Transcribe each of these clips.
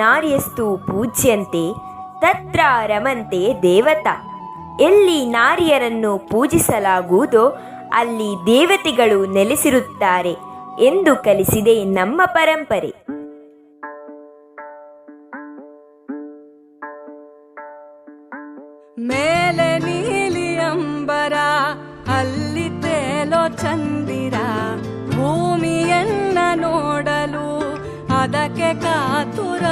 ನಾರ್ಯಸ್ತು ಪೂಜ್ಯಂತೆ ತತ್ರ ರಮಂತೆ ದೇವತಾ. ಎಲ್ಲಿ ನಾರಿಯರನ್ನು ಪೂಜಿಸಲಾಗುವುದೋ ಅಲ್ಲಿ ದೇವತೆಗಳು ನೆಲೆಸಿರುತ್ತಾರೆ ಎಂದು ಕಲಿಸಿದೆ ನಮ್ಮ ಪರಂಪರೆ. ಮೇಲೆ ನೀಲಿ ಅಂಬರ, ಅಲ್ಲಿ ತೇಲೋ ಚಂದಿರ, ಭೂಮಿಯನ್ನ ನೋಡಲು ಅದಕ್ಕೆ ಕಾತುರ.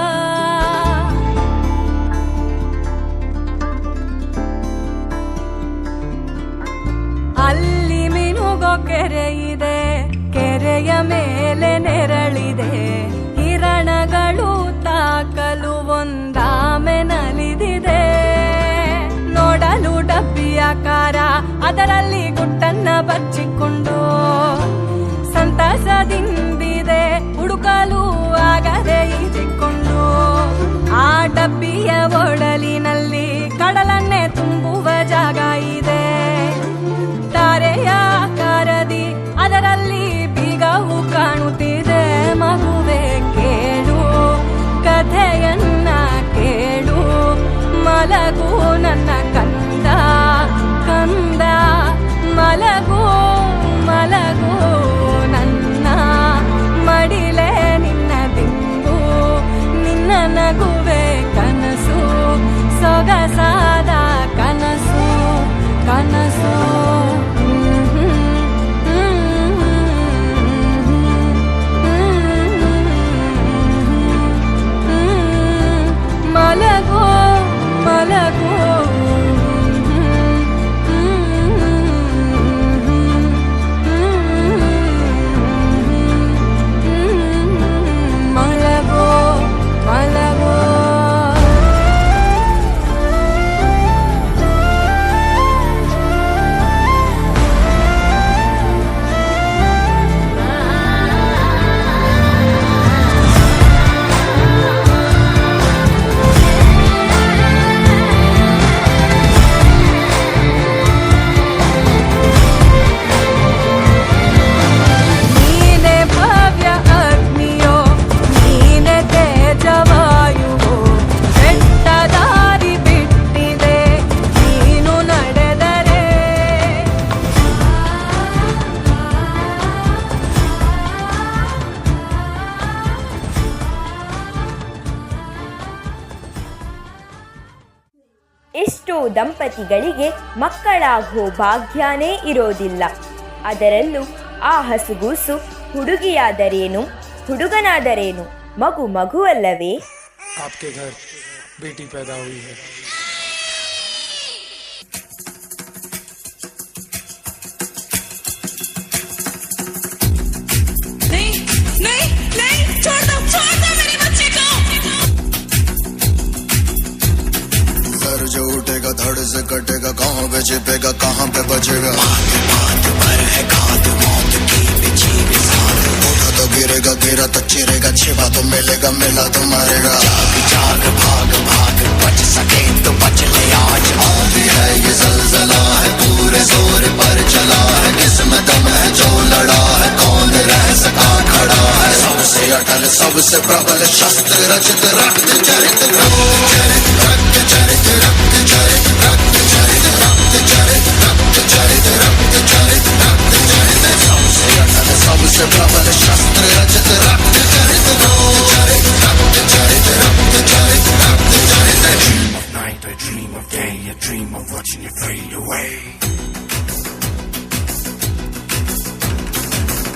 ಅಲ್ಲಿ ಮಿನುಗೋ ಕೆರೆ ಇದೆ, ಕೆರೆಯ ಮೇಲೆ ನೆರಳಿದೆ, ಹಿರಣಗಳು ತಾಕಲು ಒಂದಾಮೆ ನಲಿದಿದೆ. ನೋಡಲು ಡಬ್ಬಿಯಾಕಾರ, ಅದರಲ್ಲಿ ಗುಟ್ಟನ್ನ ಬಚ್ಚಿಕೊಂಡು ಸಂತಸದಿಂದಿದೆ, ಹುಡುಕಲು ಆಗದೆ ಈಜಿಕೊಂಡು. ಆ ಡಬ್ಬಿಯ ಒಡಲಿನಲ್ಲಿ ಕಡಲನ್ನೇ ತುಂಬುವ ಜಾಗ ಇದೆ. ತಾರೆಯ ಆಕಾರದಿ ಅದರಲ್ಲಿ ಬೀಗವು ಕಾಣುತ್ತಿದೆ. ಮಗುವೆ ಕೇಳು, ಕಥೆಯನ್ನ ಕೇಳು, ಮಲಗು ನನ್ನ ಕಂದ ಕಂದ, ಮಲಗು ಮಲಗು ನನ್ನ ಮಡಿಲೆ, ನಿನ್ನ ದಿಂಬು ನಿನ್ನ ನಗುವೆ ಕನಸು, ಸೊಗಸಾದ ಕನಸು ಕನಸು. ಮಲಗು ಮಲಗು ಮಲಗು ಮಲಗು. ಎಷ್ಟೋ ದಂಪತಿಗಳಿಗೆ ಮಕ್ಕಳಾಗೋ ಭಾಗ್ಯನೇ ಇರೋದಿಲ್ಲ. ಅದರಲ್ಲೂ ಆ ಹಸುಗೂಸು ಹುಡುಗಿಯಾದರೇನು ಹುಡುಗನಾದರೇನು ಮಗು ಮಗುವಲ್ಲವೇ? आपके घर बेटी पैदा हुई है. नहीं नहीं नहीं, छोड़ दो मेरे बच्चे को. सर जो उठेगा धड़ से कटेगा, कहाँ पे छिपेगा कहाँ पे बचेगा. उठा तो गिरेगा, गिरा तो चिरेगा, छिपा तो मिलेगा, मिला तो मारेगा. जाग भाग भाग, बच सके तो बच ले आज. आंधी है ये ज़लज़ला है, पूरे जोर पर चला है. किस्मत दम है जो लड़ा है, कौन रह सका खड़ा है. सबसे अटल सबसे प्रबल शस्त्र रचित, रक्त चरित रक्त चरित रक्त चरित रक्त चरित रक्त चरित रक्त चरित रक्त चरित रक्त चरित रक्त चरित. सबसे अटल सबसे प्रबल शस्त्र रचित, रक्त चरित रक्त चरित रक्त चरित रक्त चरित रक्त चरित. I dream of night, I dream of day, I dream of watching you fade away.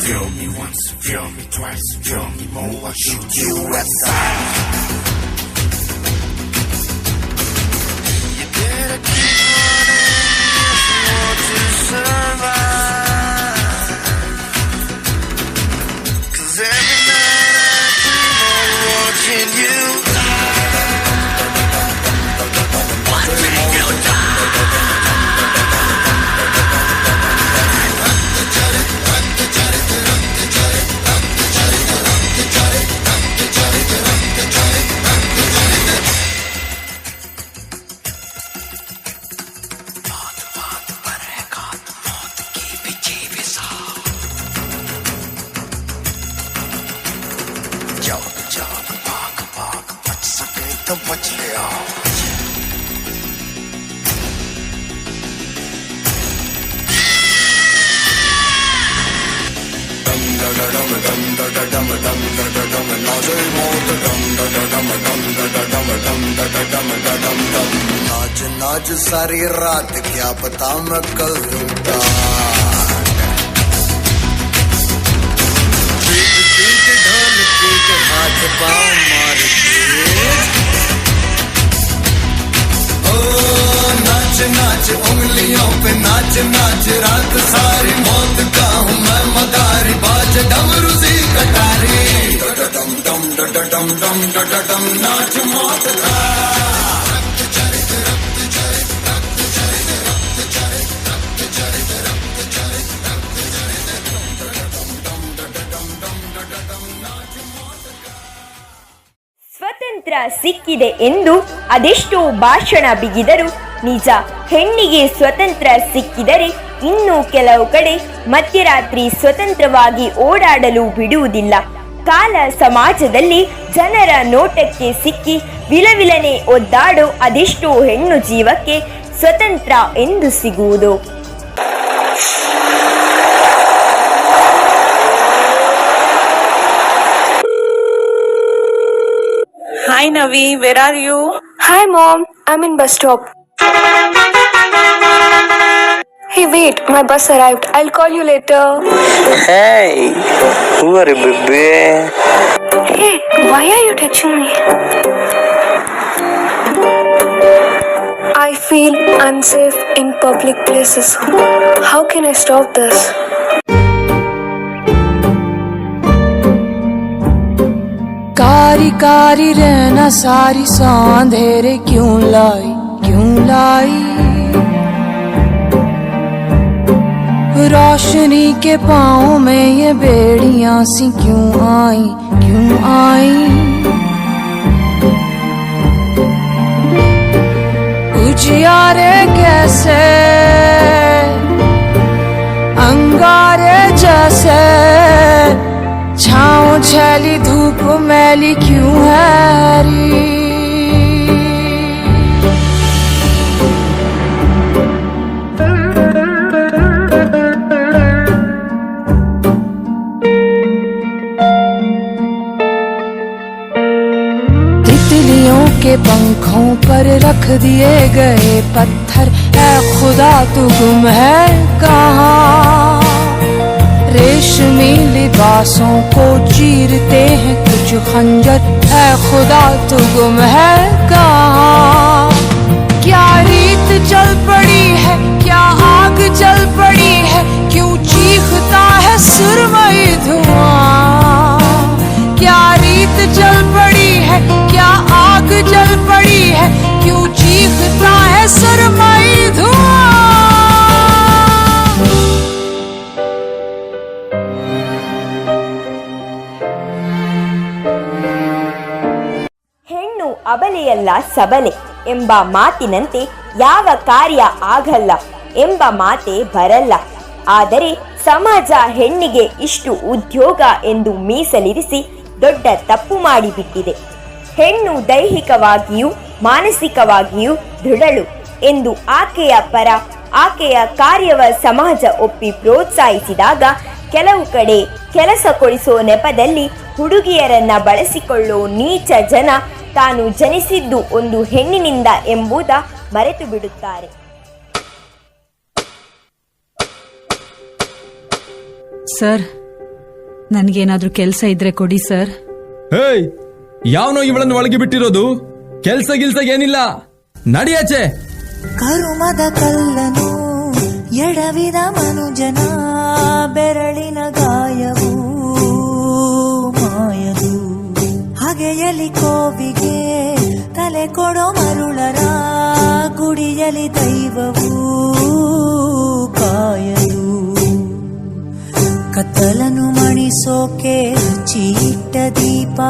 Feel me once, feel me twice, feel me more, I'll shoot you aside. You better keep running if you want to survive. 'Cause every night I dream of watching you die. Watching you die. रक्त चरित रक्त चरित रक्त चरित रक्त चरित रक्त चरित आज dum da da dum dum da da dum dum da da dum nache मौत dum da da dum dum da da dum dum da da dum da dum dum नाच नाच सारी रात क्या पता मैं कल लूटा पीट पीट ढोल पीट हाथ पाँव मार के नाच नाच उंगलियों पे नाच नाच रात सारी मौत का हूँ मैं मदारी बाज डमरू सी कटारी डम डम डम डम डम नाच मौत का ಸ್ವತಂತ್ರ ಸಿಕ್ಕಿದೆ ಎಂದು ಅದೆಷ್ಟೋ ಭಾಷಣ ಬಿಗಿದರು ನಿಜ. ಹೆಣ್ಣಿಗೆ ಸ್ವತಂತ್ರ ಸಿಕ್ಕಿದರೆ ಇನ್ನು ಕೆಲವು ಕಡೆ ಮಧ್ಯರಾತ್ರಿ ಸ್ವತಂತ್ರವಾಗಿ ಓಡಾಡಲು ಬಿಡುವುದಿಲ್ಲ. ಕಾಲ ಸಮಾಜದಲ್ಲಿ ಜನರ ನೋಟಕ್ಕೆ ಸಿಕ್ಕಿ ವಿಲವಿಲನೆ ಒದ್ದಾಡೋ ಅದೆಷ್ಟೋ ಹೆಣ್ಣು ಜೀವಕ್ಕೆ ಸ್ವತಂತ್ರ ಎಂದು ಸಿಗುವುದು. Hi Navi, where are you? Hi mom, I'm in bus stop. Hey wait, my bus arrived. I'll call you later. Hey, who are you, baby? Hey, why are you touching me? I feel unsafe in public places. How can I stop this? कारी कारी रहना सारी सांधेरे क्यों लाई रोशनी के पाँव में ये बेड़ियां सी क्यों आई उजियारे कैसे अंगारे जैसे छाँव छैली धूप मैली क्यों है री तितलियों के पंखों पर रख दिए गए पत्थर है खुदा तू गुम है कहाँ रेशमी लिबासों को चीरते हैं कुछ खंजर है खुदा तू गुम है कहाँ क्या रीत चल पड़ी है क्या आग जल पड़ी है क्यों चीखता है सुरमई धुआं क्या रीत चल पड़ी है क्या आग जल पड़ी है क्यों चीखता है सुरमई धुआं ಹೆಣ್ಣು ಅಬಲೆಯಲ್ಲ ಸಬಲೆ ಎಂಬ ಮಾತಿನಂತೆ ಯಾವ ಕಾರ್ಯ ಆಗಲ್ಲ ಎಂಬ ಮಾತೆ ಬರಲ್ಲ. ಆದರೆ ಸಮಾಜ ಹೆಣ್ಣಿಗೆ ಇಷ್ಟು ಉದ್ಯೋಗ ಎಂದು ಮೀಸಲಿರಿಸಿ ದೊಡ್ಡ ತಪ್ಪು ಮಾಡಿಬಿಟ್ಟಿದೆ. ಹೆಣ್ಣು ದೈಹಿಕವಾಗಿಯೂ ಮಾನಸಿಕವಾಗಿಯೂ ದೃಢಳು ಎಂದು ಆಕೆಯ ಪರ ಆಕೆಯ ಕಾರ್ಯವ ಸಮಾಜ ಒಪ್ಪಿ ಪ್ರೋತ್ಸಾಹಿಸಿದಾಗ ಕೆಲವು ಕಡೆ ಕೆಲಸ ಕೊಡಿಸೋ ನೆಪದಲ್ಲಿ ಹುಡುಗಿಯರನ್ನ ಬಳಸಿಕೊಳ್ಳೋ ನೀಚ ಜನ ತಾನು ಜನಿಸಿದ್ದು ಒಂದು ಹೆಣ್ಣಿನಿಂದ ಎಂಬುದ ಮರೆತು ಬಿಡುತ್ತಾರೆ. ಸರ್, ನನ್ಗೇನಾದ್ರೂ ಕೆಲ್ಸ ಇದ್ರೆ ಕೊಡಿ ಸರ್. ಹೇಯ್, ಯಾವನೋ ಇವಳನ್ನು ಒಳಗೆ ಬಿಟ್ಟಿರೋದು? ಕೆಲ್ಸ ಗಿಲ್ಸ ಏನಿಲ್ಲ, ನಡಿಯಾಚೆ. ಕರುಮದ ಕಲ್ಲನು ಎಡವಿದ ಮನುಜನ ಬೆರಳಿನ ಗಾಯವು ಮಾಯದು ಹಗೆಯಲಿ ಕೋವಿಗೆ ತಲೆ ಕೊಡೋ ಮರುಳರ ಗುಡಿಯಲಿ ದೈವವು ಕಾಯದು ಕತ್ತಲನು ಮಣಿಸೋಕೆ ಹಚ್ಚಿಟ್ಟ ದೀಪ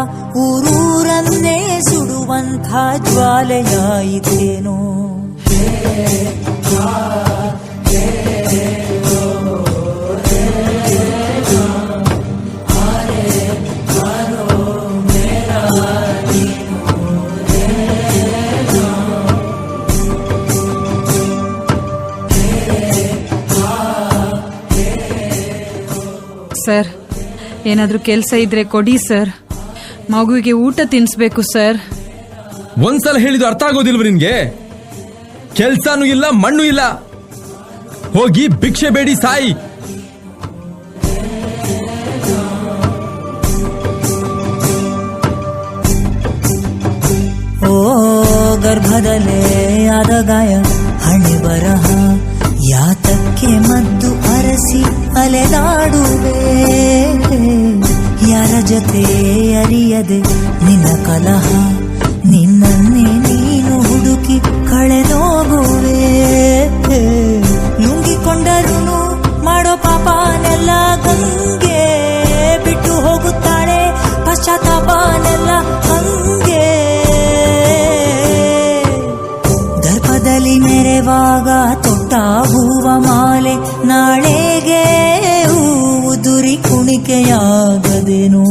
ಊರೂರನ್ನೇ ಸುಡುವಂಥ ಜ್ವಾಲೆಯಾಯಿತೇನೋ. ಏನಾದ್ರೂ ಕೆಲಸ ಇದ್ರೆ ಕೊಡಿ ಸರ್. ಮಗುವಿಗೆ ಊಟ ತಿನ್ಸ್ಬೇಕು ಸರ್. ಒಂದ್ಸಲ ಹೇಳಿದ್ದು ಅರ್ಥ ಆಗೋದಿಲ್ವ ನಿನ್ಗೆ? ಕೆಲ್ಸಾನು ಇಲ್ಲ, ಮಣ್ಣು ಇಲ್ಲ. ಹೋಗಿ ಭಿಕ್ಷೆ ಬೇಡಿ ಸಾಯಿ. ಓ ಗರ್ಭದಲ್ಲೇ ಆದ ಗಾಯ ಹಣೆ ಬರಹ ಯಾತಕ್ಕೆ ಮದ್ದು ಅರಸಿ ಅಲೆದಾಡುವೆ ಯಾರ ಜೊತೆ ಅರಿಯದೆ ನಿನ್ನ ಕಲಹ ನಿನ್ನನ್ನೇ ನೀನು ಹುಡುಕಿ ಕಳೆದೋಗುವೆ ನುಂಗಿಕೊಂಡರೂ ಮಾಡೋ ಪಾಪನೆಲ್ಲ ಗಂಗೆ ಬಿಟ್ಟು ಹೋಗುತ್ತಾಳೆ ಪಶ್ಚಾತ್ತಾಪನೆಲ್ಲ ಹಂಗೆ ದರ್ಪದಲ್ಲಿ ಮೆರೆವಾಗ ತೊಟ್ಟ ಹೂವ ಮಾಲೆ ನಾಳೆಗೆ ಹೂವು ದುರಿ ಕುಣಿಕೆಯಾಗದೇನು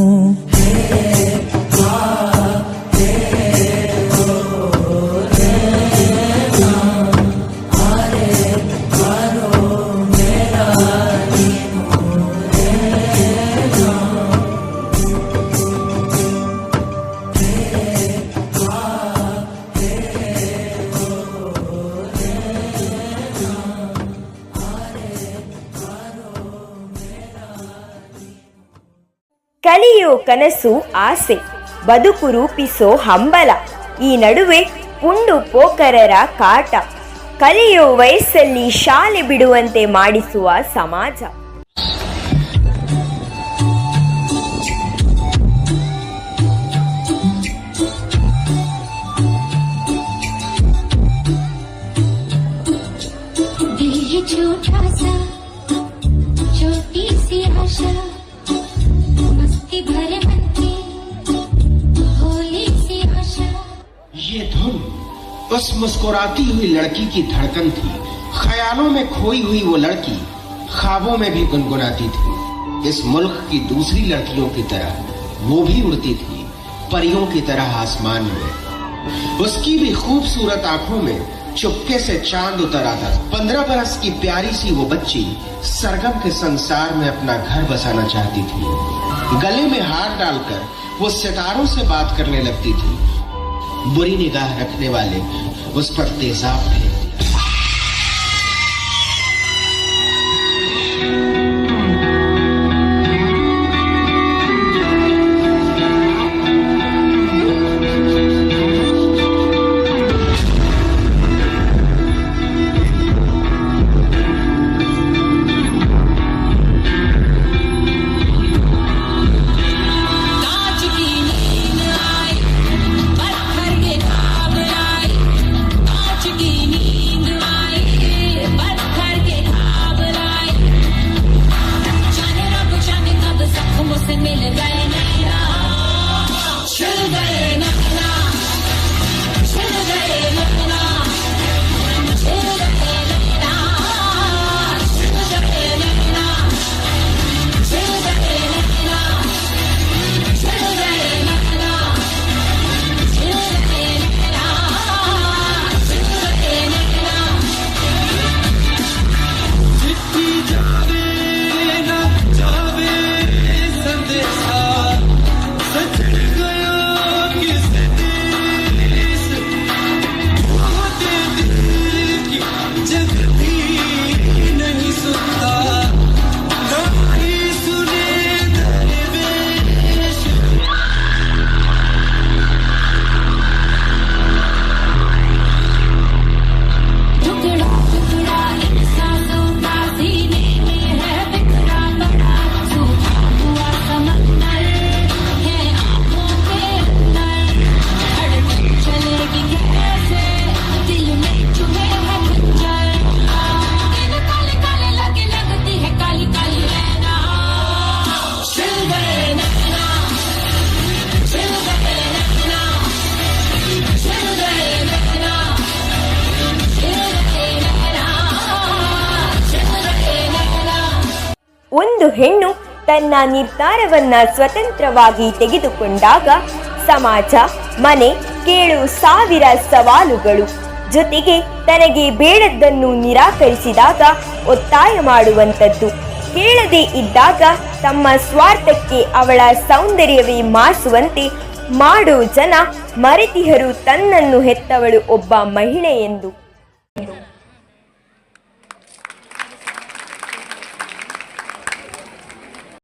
ಕಲಿಯೋ ಕನಸು ಆಸೆ, ಬದುಕು ರೂಪಿಸೋ ಹಂಬಲ. ಈ ನಡುವೆ ಪುಂಡು ಪೋಕರರ ಕಾಟ, ಕಲಿಯೋ ವಯಸ್ಸಲ್ಲಿ ಶಾಲೆ ಬಿಡುವಂತೆ ಮಾಡಿಸುವ ಸಮಾಜ. छोटा सा छोटी सी आशा मस्ती भरे मन की होली सी आशा। ये धुन उस मुस्कुराती हुई लड़की की धड़कन थी। ख्यालों में खोई हुई वो लड़की ख्वाबों में भी गुनगुनाती थी। इस मुल्क की दूसरी लड़कियों की तरह वो भी उड़ती थी परियों की तरह आसमान में। उसकी भी खूबसूरत आंखों में चुपके से चांद उतर आता। 15 बरस की प्यारी सी वो बच्ची सरगम के संसार में अपना घर बसाना चाहती थी। गले में हार डालकर वो सितारों से बात करने लगती थी। बुरी निगाह रखने वाले उस पर तेजाब थे। ಒಂದು ಹೆಣ್ಣು ತನ್ನ ನಿರ್ಧಾರವನ್ನ ಸ್ವತಂತ್ರವಾಗಿ ತೆಗೆದುಕೊಂಡಾಗ ಸಮಾಜ, ಮನೆ ಕೇಳು ಸಾವಿರ ಸವಾಲುಗಳು, ಜೊತೆಗೆ ತನಗೆ ಬೇಡದ್ದನ್ನು ನಿರಾಕರಿಸಿದಾಗ ಒತ್ತಾಯ ಮಾಡುವಂಥದ್ದು ಕೇಳದೇ ಇದ್ದಾಗ ತಮ್ಮ ಸ್ವಾರ್ಥಕ್ಕೆ ಅವಳ ಸೌಂದರ್ಯವೇ ಮಾಸುವಂತೆ ಮಾಡೋ ಜನ ಮರೆತಿಹರು ತನ್ನನ್ನು ಹೆತ್ತವಳು ಒಬ್ಬ ಮಹಿಳೆ ಎಂದು.